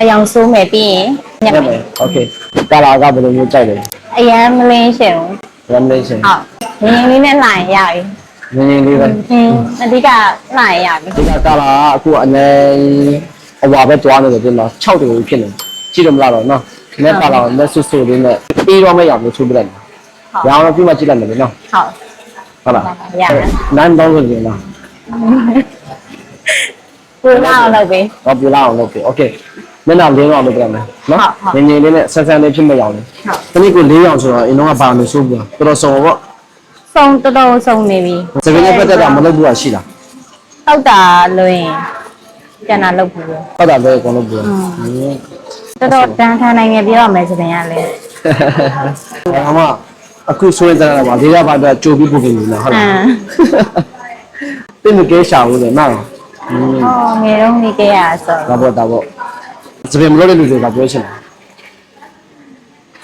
အယောင်ဆိုးမယ်ပြီးရင်ညက်မယ် โอเคကာလာကဘယ်လိုမျိုးကြိုက်လဲ အရန်မလင်းရှင်ဘူး ရမ်းလေးရှင် ဟုတ်ငင်းလေးနဲ့လှိုင်ရပြီ ငင်းငင်းလေးပဲ အဓိကလှိုင်ရပြီ ဒီကကာလာကအခုအနေအဝါပဲတွားနေတယ်ပြင်တော့6တူဖြစ်နေကြည့်လို့မလားတော့နော်နဲ့ကာလာကိုလက်ဆွဆွလေးနဲ့အေးတော့မရဘူးသူပြလိုက်ရအောင်တော့ပြမှကြည့်လိုက်မယ်နော် ဟုတ် ဟုတ်လား ရ နန်းတော့လို့ပြင်လား ပူလာအောင်လုပ်ပေး တော့ပြလာအောင်လုပ်ပြီโอเคမျက်နှာလင်းအောင်လုပ်ပြမယ်နော်ငင်းငင်းလေးနဲ့ဆန်းဆန်းလေးဖြစ်မရအောင်လေတနည်းကို4ရောင်ဆိုတော့အင်းတော့ဘာလို့ဆိုးဘူးတော်တော်ဆုံးပေါ့ စုံတော်တော်စုံနေပြီ စပင်းနဲ့ပတ်သက်တာမလုပ်ဘူးရှိလား တောက်တာလို့ရင်ကျန်တာလုပ်ဘူး ဟုတ်တာပဲအကုန်လုံးပြော တော်တော်တန်းထန်နိုင်ငယ်ပြရမယ်ဆိုရင်လည်း အမအခုဆိုရင်တရားပါ၄ရပါတော့ကြိုပြီးပုတ်ပြင်နေတာဟုတ်လားတင်းကဲရှာဦးတယ်နော် ဟောငယ်တော့နေခဲ့ရဆို ဒါပေါ့စပင်းမလုပ်တဲ့လူတွေကပြောချင်တယ်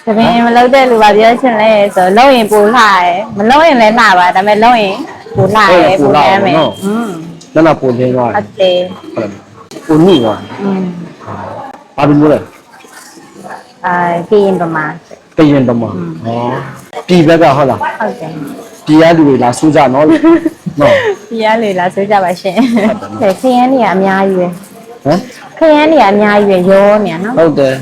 တပင်မလုပ်တဲ့လူကပြောချင်လဲဆိုလုပ်ရင်ပူလှတယ်မလုပ်ရင်လည်းလှပါဒါပေမဲ့လုပ်ရင်ပူလှတယ်ပူရမ်းမယ်နာပူလင်းသွား ဟုတ်တယ် ဟုတ်လားပူနိသွားဘာလို့လဲ ကရင်ပမာ ကရင်ပမာဟောပြည်ဘက်ကဟုတ်လား ဟုတ်တယ် ပြည်ရလူတွေလာစူးကြနော်နော် ဒီရလေလာဆွေးကြပါရှင်ခရမ်းနေရအများကြီးပဲ ဟမ် ခရမ်းနေရအများကြီးပဲရောနေရနော် ဟုတ်တယ်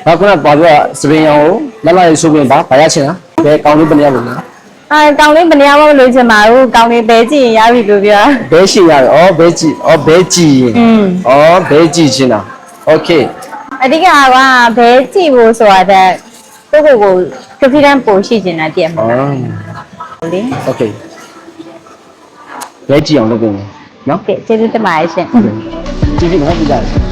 ဘာကဘာပြောစပင်းရောလက်လိုက်ဆိုရင်ဘာရချင်တာဘယ်ကောင်းလေးပနေရလို့လဲ ကောင်းလေးဘယ်နေရာမှမလို့ချင်ပါဘူးကောင်းလေးပဲကြည့်ရင်ရပြီလို့ပြော ဘဲရှိရတယ်ဩဘဲကြည့်ဩဘဲကြည့်ရင်ဩဘဲကြည့်ချင်တာโอเค အဓိကကဘဲကြည့်ဖို့ဆိုတာတဲ့ကို confidence ပိုရှိချင်တာတည်းမှာလေ โอเคဘဲကြည့်အောင်လုပ်ပြင်နော် ကဲကျေးဇူးတင်ပါတယ်ရှင် ကြည့်ပြီးတော့ပြကြတယ်